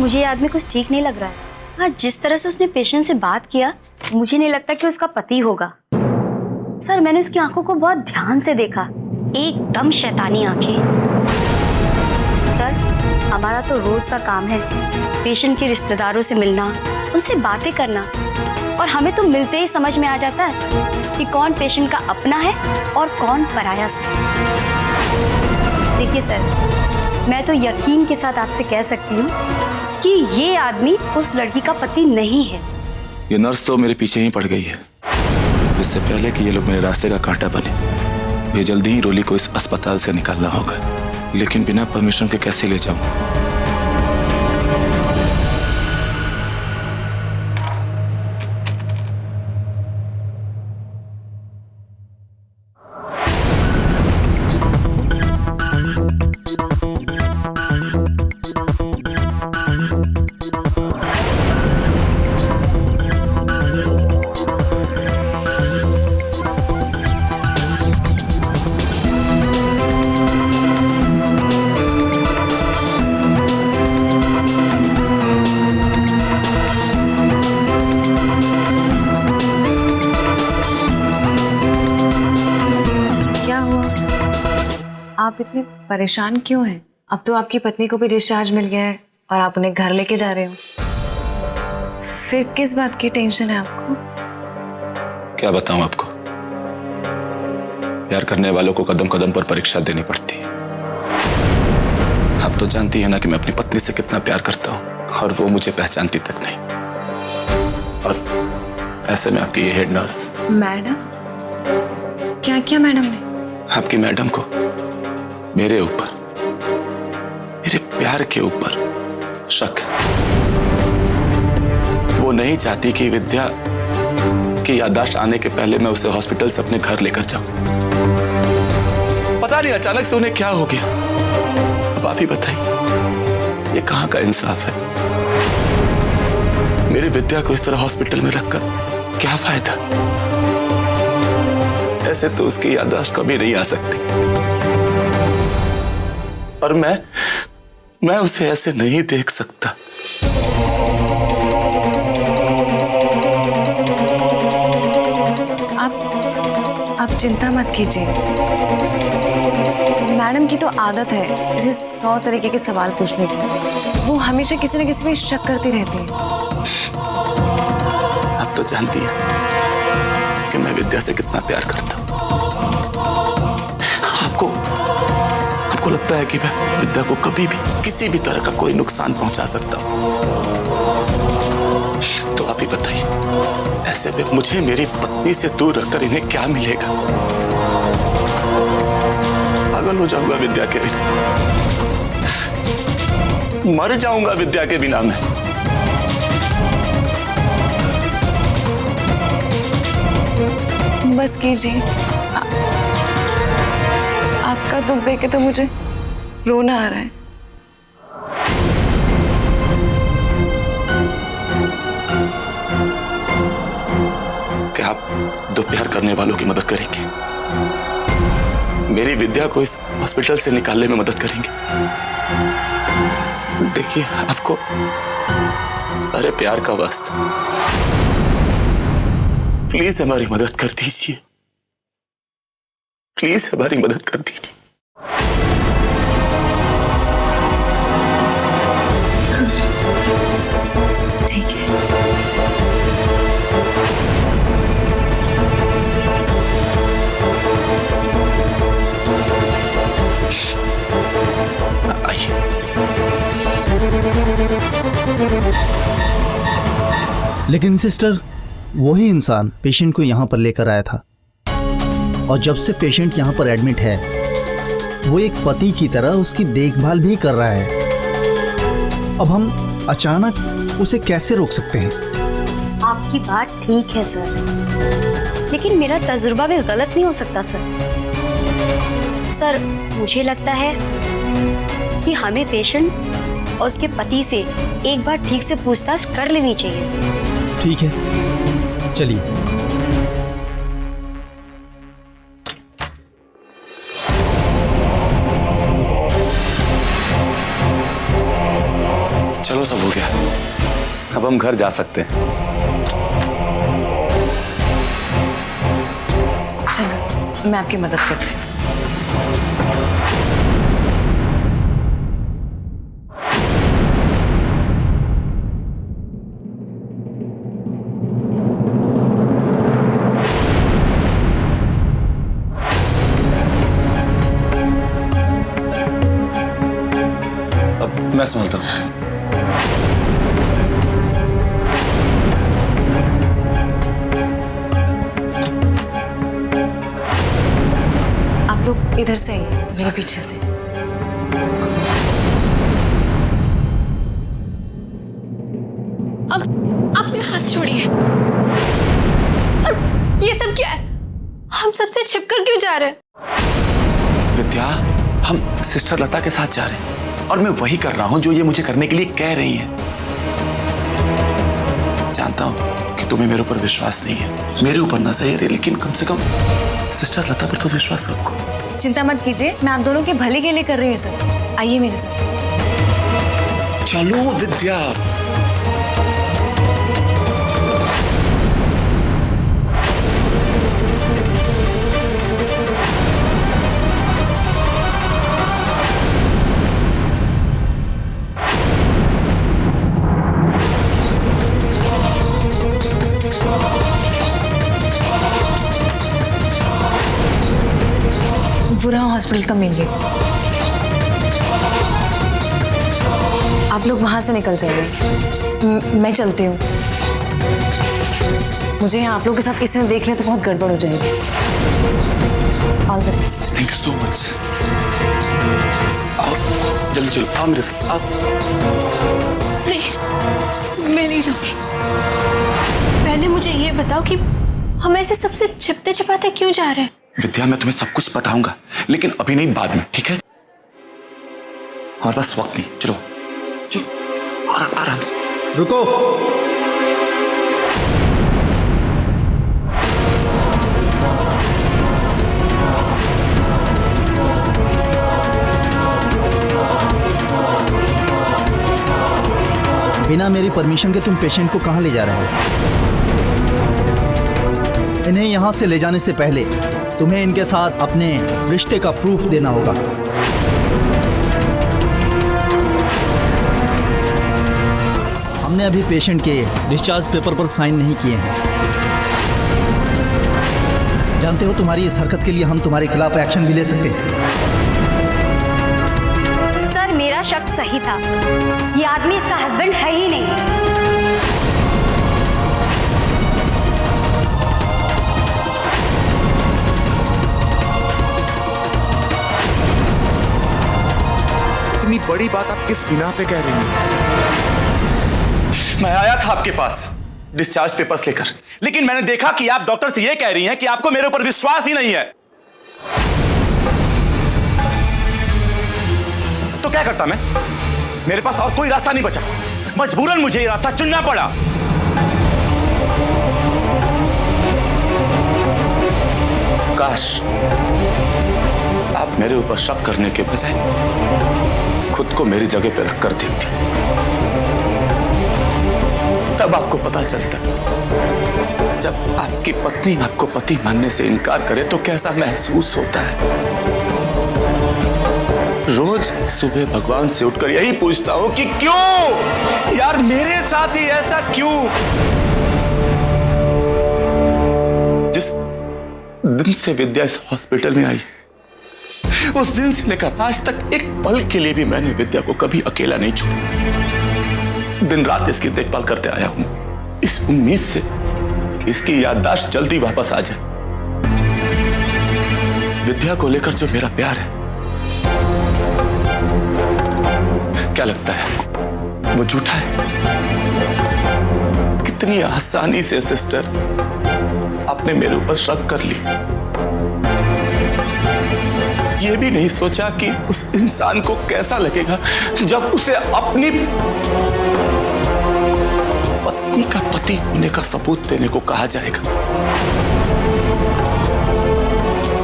मुझे ये आदमी कुछ ठीक नहीं लग रहा है। हाँ, जिस तरह से उसने पेशेंट से बात किया, मुझे नहीं लगता कि उसका पति होगा। सर, मैंने उसकी आंखों को बहुत ध्यान से देखा, एकदम शैतानी आंखें। सर, हमारा तो रोज का काम है पेशेंट के रिश्तेदारों से मिलना, उनसे बातें करना, और हमें तो मिलते ही समझ में आ जाता है कि कौन पेशेंट का अपना है और कौन पराया सा। देखिए सर, मैं तो यकीन के साथ आपसे कह सकती हूँ कि ये आदमी उस लड़की का पति नहीं है। ये नर्स तो मेरे पीछे ही पड़ गई है। इससे पहले कि ये लोग मेरे रास्ते का कांटा बने, मुझे जल्दी ही रोली को इस अस्पताल से निकालना होगा। लेकिन बिना परमिशन के कैसे ले जाऊं? आप इतने परेशान क्यों हैं? अब तो आपकी पत्नी को भी डिस्चार्ज मिल गया है और आप उन्हें घर लेके जा रहे हो। फिर किस बात की टेंशन है आपको? क्या बताऊं आपको, प्यार करने वालों को कदम कदम पर परीक्षा देनी पड़ती है। आप तो जानती है ना कि मैं अपनी पत्नी से कितना प्यार करता हूं, और वो मुझे पहचानती तक नहीं। और ऐसे में आपकी ये हेड नर्स मैडम, क्या किया मैडम ने? आपकी मैडम को मेरे ऊपर, मेरे प्यार के ऊपर शक है। वो नहीं चाहती कि विद्या की याददाश्त आने के पहले मैं उसे हॉस्पिटल से अपने घर लेकर जाऊं। पता नहीं अचानक से उन्हें क्या हो गया। अब आप ही बताइए, ये कहां का इंसाफ है? मेरी विद्या को इस तरह हॉस्पिटल में रखकर क्या फायदा? ऐसे तो उसकी याददाश्त कभी नहीं आ सकती, और मैं उसे ऐसे नहीं देख सकता। आप चिंता मत कीजिए। मैडम की तो आदत है इसे 100 तरीके के सवाल पूछने की। वो हमेशा किसी न किसी पे शक करती रहती है। आप तो जानती हैं कि मैं विद्या से कितना प्यार करता हूं। आपको लगता है कि मैं विद्या को कभी भी किसी भी तरह का कोई नुकसान पहुंचा सकता हूं? तो आप ही बताइए, ऐसे में मुझे मेरी पत्नी से दूर रखकर इन्हें क्या मिलेगा? पागल हो जाऊंगा विद्या के बिना, मर जाऊंगा विद्या के बिना मैं। बस कीजिए, आपका दुख देख के तो मुझे रोना आ रहा है। क्या आप दो प्यार करने वालों की मदद करेंगे? मेरी विद्या को इस हॉस्पिटल से निकालने में मदद करेंगे? देखिए, आपको अरे प्यार का वास्ता, प्लीज हमारी मदद कर दीजिए। प्लीज हमारी मदद कर दीजिए। ठीक है। आइए। लेकिन सिस्टर, वही इंसान पेशेंट को यहाँ पर लेकर आया था, और जब से पेशेंट यहाँ पर एडमिट है, वो एक पति की तरह उसकी देखभाल भी कर रहा है। अब हम अचानक उसे कैसे रोक सकते हैं? आपकी बात ठीक है सर, लेकिन मेरा तजुर्बा भी गलत नहीं हो सकता सर, मुझे लगता है कि हमें पेशेंट और उसके पति से एक बार ठीक से पूछताछ कर लेनी चाहिए सर। ठीक है, चलिए। चलो चलो सब हो गया, अब हम घर जा सकते हैं। चलो मैं आपकी मदद करती हूँ। अब मैं समझता हूँ। आप लोग इधर से आइए, मेरे पीछे से। अब आप मेरा हाथ छोड़िए। और ये सब क्या है? हम सबसे छिपकर क्यों जा रहे हैं? विद्या, हम सिस्टर लता के साथ जा रहे हैं और मैं वही कर रहा हूं जो ये मुझे करने के लिए कह रही हैं। जानता हूं कि तुम्हें मेरे ऊपर विश्वास नहीं है, मेरे ऊपर ना सही है, लेकिन कम से कम सिस्टर लता पर तो विश्वास रखो। चिंता मत कीजिए, मैं आप दोनों के भले के लिए कर रही हूँ सब। आइए मेरे साथ। चलो विद्या। बुरा हॉस्पिटल का मेन गेट। आप लोग वहां से निकल जाइए, मैं चलती हूँ। मुझे यहाँ आप लोग के साथ किसी ने देख लिया तो बहुत गड़बड़ हो जाएगी। All the best. Thank you so much. आओ जल्दी चलो, आओ मेरे साथ आओ। नहीं, मैं नहीं जाऊंगी। पहले मुझे ये बताओ कि हम ऐसे सबसे छिपते छिपाते क्यों जा रहे हैं? विद्या, मैं तुम्हें सब कुछ बताऊंगा, लेकिन अभी नहीं, बाद में, ठीक है? और बस वक्त नहीं, चलो चलो आराम से। रुको। बिना मेरी परमिशन के तुम पेशेंट को कहां ले जा रहे हो? इन्हें यहां से ले जाने से पहले तुम्हें इनके साथ अपने रिश्ते का प्रूफ देना होगा। हमने अभी पेशेंट के डिस्चार्ज पेपर पर साइन नहीं किए हैं। जानते हो, तुम्हारी इस हरकत के लिए हम तुम्हारे खिलाफ एक्शन भी ले सकते हैं। सर, मेरा शक सही था, ये आदमी इसका हस्बैंड है ही नहीं। इतनी बड़ी बात आप किस बिना पे कह रही हैं? मैं आया था आपके पास डिस्चार्ज पेपर्स लेकर, लेकिन मैंने देखा कि आप डॉक्टर से ये कह रही हैं कि आपको मेरे ऊपर विश्वास ही नहीं है। तो क्या करता मैं? मेरे पास और कोई रास्ता नहीं बचा, मजबूरन मुझे ये रास्ता चुनना पड़ा। काश आप मेरे ऊपर शक करने के बजाय खुद को मेरी जगह पर रखकर देखती, तब आपको पता चलता जब आपकी पत्नी आपको पति मानने से इनकार करे तो कैसा महसूस होता है। रोज सुबह भगवान से उठकर यही पूछता हूं कि क्यों यार मेरे साथ ही ऐसा क्यों। जिस दिन से विद्या इस हॉस्पिटल में आई, उस दिन से लेकर आज तक एक पल के लिए भी मैंने विद्या को कभी अकेला नहीं छोड़ा। दिन रात इसकी देखभाल करते आया हूं, इस उम्मीद से कि इसकी याददाश्त जल्दी वापस आ जाए। विद्या को लेकर जो मेरा प्यार है, क्या लगता है आपको वो झूठा है? कितनी आसानी से सिस्टर आपने मेरे ऊपर शक कर ली। ये भी नहीं सोचा कि उस इंसान को कैसा लगेगा जब उसे अपनी पत्नी का पति होने का सबूत देने को कहा जाएगा।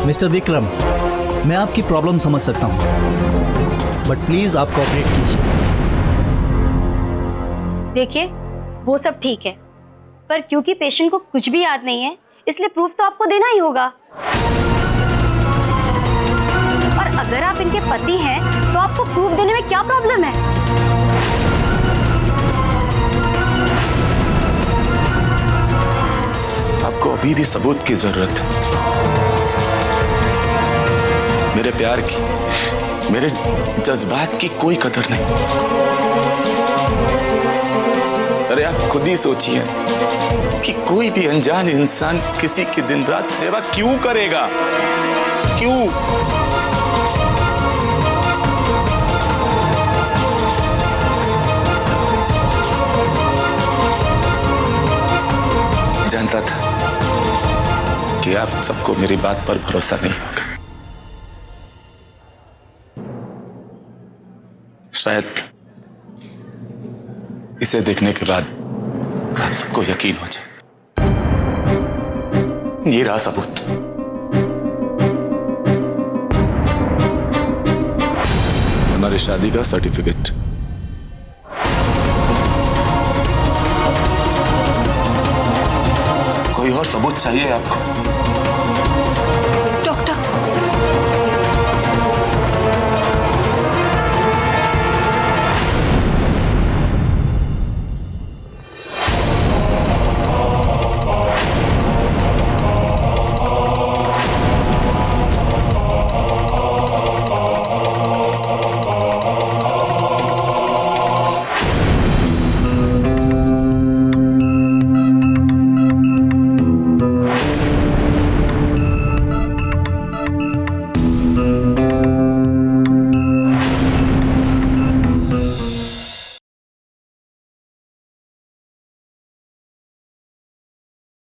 मिस्टर विक्रम, मैं आपकी प्रॉब्लम समझ सकता हूं, बट प्लीज आप कोऑपरेट कीजिए। देखिए, वो सब ठीक है, पर क्योंकि पेशेंट को कुछ भी याद नहीं है, इसलिए प्रूफ तो आपको देना ही होगा। और अगर आप इनके पति हैं, तो आपको प्रूफ देने में क्या प्रॉब्लम है? आपको अभी भी सबूत की जरूरत है। मेरे प्यार की, मेरे जज्बात की कोई कदर नहीं। अरे आप खुद ही सोचिए कि कोई भी अनजान इंसान किसी की दिन रात सेवा क्यों करेगा? क्यों? जानता था कि आप सबको मेरी बात पर भरोसा नहीं होगा। शायद इसे देखने के बाद आप सबको यकीन हो जाए। ये रहा सबूत। हमारी शादी का सर्टिफिकेट। कोई और सबूत चाहिए आपको?